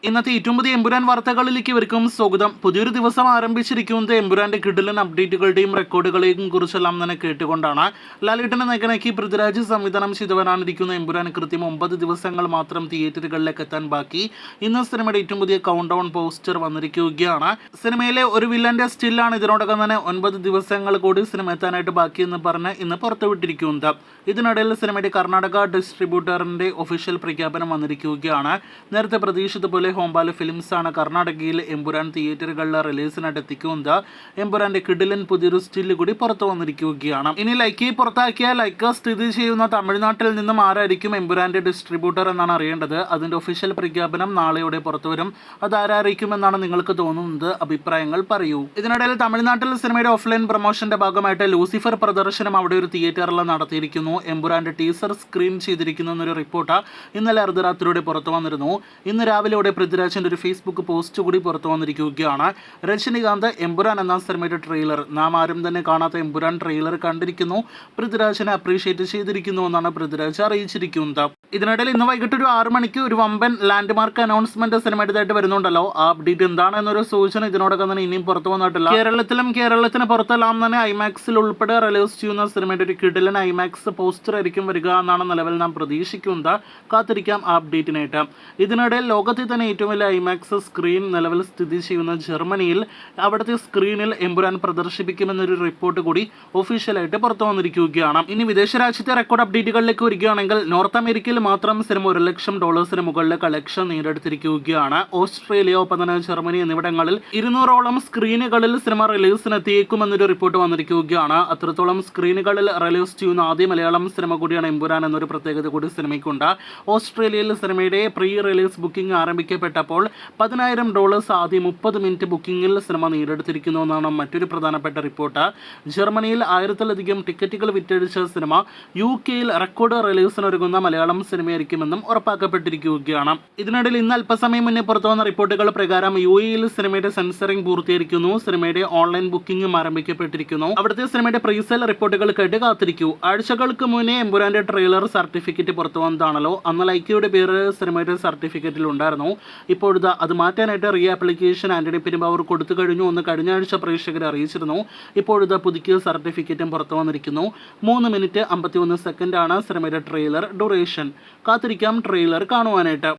ഇന്നത്തെ ഏറ്റവും പുതിയ എമ്പുരാൻ വാർത്തകളിലേക്ക് ഇവർക്കും സ്വാഗതം. പുതിയൊരു ദിവസം ആരംഭിച്ചിരിക്കുന്നത് എമ്പുരാന്റെ കിടിലൻ അപ്ഡേറ്റുകളുടെയും റെക്കോർഡുകളെയും കുറിച്ചെല്ലാം തന്നെ കേട്ടുകൊണ്ടാണ്. ലാലേട്ടനെ നായകനാക്കി പൃഥ്വിരാജ് സംവിധാനം ചെയ്തുവരാനിരിക്കുന്ന എമ്പുരാൻ കൃത്യം 9 ദിവസങ്ങൾ മാത്രം തിയേറ്ററുകളിലേക്ക് എത്താൻ ബാക്കി. ഇന്ന് സിനിമയുടെ ഏറ്റവും പുതിയ കൗണ്ട് ഡൗൺ പോസ്റ്റർ വന്നിരിക്കുകയാണ്. സിനിമയിലെ ഒരു വില്ലന്റെ സ്റ്റില്ലാണ് ഇതിനോടകം തന്നെ 9 ദിവസങ്ങൾ കൂടി സിനിമ എത്താനായിട്ട് ബാക്കിയെന്ന് പറഞ്ഞ് ഇന്ന് പുറത്തുവിട്ടിരിക്കുന്നത്. ഇതിനിടയിൽ സിനിമയുടെ കർണാടക ഡിസ്ട്രിബ്യൂട്ടറിന്റെ ഒഫീഷ്യൽ പ്രഖ്യാപനം വന്നിരിക്കുകയാണ്. നേരത്തെ പ്രതീക്ഷിച്ചതുപോലെ ഹോംബാല ഫിലിംസ് ആണ് കർണാടകയിൽ എമ്പുരാൻ തിയേറ്ററുകളിലെ റിലീസിനായിട്ട് എത്തിക്കുന്നത്. എമ്പുരാന്റെ കിടിലൻ പുതിയൊരു സ്റ്റില് കൂടി പുറത്തു വന്നിരിക്കുകയാണ്. ഇനി ലൈക്കി പുറത്താക്കിയ ലൈക്ക സ്ഥിതി ചെയ്യുന്ന തമിഴ്നാട്ടിൽ നിന്നും ആരായിരിക്കും എമ്പുരാന്റെ ഡിസ്ട്രിബ്യൂട്ടർ എന്നാണ് അറിയേണ്ടത്. അതിന്റെ ഒഫീഷ്യൽ പ്രഖ്യാപനം നാളെയോടെ പുറത്തുവരും. അതാരായിരിക്കുമെന്നാണ് നിങ്ങൾക്ക് തോന്നുന്നത്? അഭിപ്രായങ്ങൾ പറയൂ. ഇതിനിടയിൽ തമിഴ്നാട്ടിൽ സിനിമയുടെ ഓഫ്ലൈൻ പ്രൊമോഷന്റെ ഭാഗമായിട്ട് ലൂസിഫർ പ്രദർശനം അവിടെ ഒരു തിയേറ്ററിൽ നടത്തിയിരിക്കുന്നു. എമ്പുരാന്റെ ടീസർ സ്ക്രീൻ ചെയ്തിരിക്കുന്നു എന്നൊരു റിപ്പോർട്ട് ഇന്നലെ അർദ്ധരാത്രിയോടെ പുറത്തു വന്നിരുന്നു. ഇന്ന് രാവിലെയോടെ പൃഥ്വിരാജിന്റെ ഒരു ഫേസ്ബുക്ക് പോസ്റ്റ് കൂടി പുറത്തു വന്നിരിക്കുകയാണ്. രജനികാന്ത് എമ്പുരാൻ എന്ന സിനിമയുടെ ട്രെയിലർ, നാം ആരും തന്നെ കാണാത്ത എമ്പുരാൻ ട്രെയിലർ കണ്ടിരിക്കുന്നു, പൃഥ്വിരാജിനെ അപ്രീഷിയേറ്റ് ചെയ്തിരിക്കുന്നു എന്നാണ് പൃഥ്വിരാജ് അറിയിച്ചിരിക്കുന്നത്. ഇതിനിടയിൽ ഇന്ന് വൈകിട്ട് ഒരു 6 മണിക്ക് ഒരു വമ്പൻ ലാൻഡ്മാർക്ക് അനൗൺസ്മെന്റ് സിനിമയുടേതായിട്ട് വരുന്നുണ്ടല്ലോ. ആ അപ്ഡേറ്റ് എന്താണ് എന്നൊരു സൂചന ഇതിനോടൊപ്പം തന്നെ ഇനിയും പുറത്തു വന്നിട്ടില്ല. കേരളത്തിന് പുറത്തെല്ലാം തന്നെ ഐമാക്സിൽ ഉൾപ്പെടെ റിലീസ് ചെയ്യുന്ന സിനിമയുടെ ഒരു കിടിലൻ ഐമാക്സ് പോസ്റ്റർ ആയിരിക്കും വരിക എന്നാണ് നിലവിൽ നാം പ്രതീക്ഷിക്കുന്നത്. കാത്തിരിക്കാം ആ അപ്ഡേറ്റിനായിട്ട്. ഇതിനിടയിൽ ലോകത്തിൽ തന്നെ ഏറ്റവും വലിയ ഐമാക്സ് സ്ക്രീൻ നിലവിൽ സ്ഥിതി ചെയ്യുന്ന ജർമ്മനിയിൽ അവിടുത്തെ സ്ക്രീനിൽ എമ്പുരാൻ പ്രദർശിപ്പിക്കുമെന്നൊരു റിപ്പോർട്ട് കൂടി ഒഫീഷ്യലായിട്ട് പുറത്തു വന്നിരിക്കുകയാണ്. ഇനി വിദേശ രാജ്യത്തെ റെക്കോർഡ് അപ്ഡേറ്റുകളിലേക്ക് വരികയാണെങ്കിൽ നോർത്ത് അമേരിക്കയിൽ മാത്രം സിനിമ $1 ലക്ഷം മുകളിലെ കളക്ഷൻ നേടിയെടുത്തിരിക്കുകയാണ്. ഓസ്ട്രേലിയ, ഒപ്പം തന്നെ ജർമ്മനി എന്നിവിടങ്ങളിൽ 200ഓളം സ്ക്രീനുകളിൽ സിനിമ റിലീസിനെത്തിയേക്കുമെന്നൊരു റിപ്പോർട്ട് വന്നിരിക്കുകയാണ്. അത്രത്തോളം സ്ക്രീനുകളിൽ റിലീസ് ചെയ്യുന്ന ആദ്യ മലയാളം സിനിമ കൂടിയാണ് എമ്പുരാൻ എന്നൊരു പ്രത്യേകത കൂടി സിനിമയ്ക്കുണ്ട്. ഓസ്ട്രേലിയയിൽ സിനിമയുടെ പ്രീ റിലീസ് ബുക്കിംഗ് ആരംഭിക്കപ്പെട്ടപ്പോൾ $10,000 ആദ്യ 30 മിനിറ്റ് ബുക്കിംഗിൽ സിനിമ നേടിയെടുത്തിരിക്കുന്നു എന്നാണ് മറ്റൊരു പ്രധാനപ്പെട്ട റിപ്പോർട്ട്. ജർമ്മനിയിൽ 1000-ലധികം ടിക്കറ്റുകൾ വിറ്റഴിച്ച സിനിമ UK-യിൽ റെക്കോർഡ് റിലീസിനൊരുങ്ങുന്ന മലയാളം സിനിമയായിരിക്കുമെന്നും ഉറപ്പാക്കപ്പെട്ടിരിക്കുകയാണ്. ഇതിനിടയിൽ ഇന്ന് അല്പസമയം മുന്നേ പുറത്തു വന്ന റിപ്പോർട്ടുകൾ പ്രകാരം UAE-യിൽ സിനിമയുടെ സെൻസറിംഗ് പൂർത്തീകരിക്കുന്നു. സിനിമയുടെ ഓൺലൈൻ ബുക്കിംഗും ആരംഭിക്കപ്പെട്ടിരിക്കുന്നു. അവിടുത്തെ സിനിമയുടെ പ്രീസെയിൽ റിപ്പോർട്ടുകൾ കേട്ട് കാത്തിരിക്കൂ. ആഴ്ചകൾക്ക് മുന്നേ എമ്പുരാന്റെ ട്രെയിലർ സർട്ടിഫിക്കറ്റ് പുറത്തു വന്നതാണല്ലോ. അന്ന് ലൈക്കയുടെ പേര് സിനിമയുടെ സർട്ടിഫിക്കറ്റിൽ ഉണ്ടായിരുന്നു. ഇപ്പോഴത്തെ അത് മാറ്റാനായിട്ട് റീ ആപ്ലിക്കേഷൻ ആന്റണി പെരുമ്പാവൂർ കൊടുത്തു കഴിഞ്ഞു എന്ന് കഴിഞ്ഞ ആഴ്ച പ്രേക്ഷകരെ അറിയിച്ചിരുന്നു. ഇപ്പോഴത്തെ പുതുക്കിയ സർട്ടിഫിക്കറ്റും പുറത്തു വന്നിരിക്കുന്നു. 3 മിനിറ്റ് 51 സെക്കൻഡാണ് സിനിമയുടെ ട്രെയിലർ ഡ്യൂറേഷൻ. കാത്തിരിക്കാം ട്രെയിലർ കാണുവാനായിട്ട്.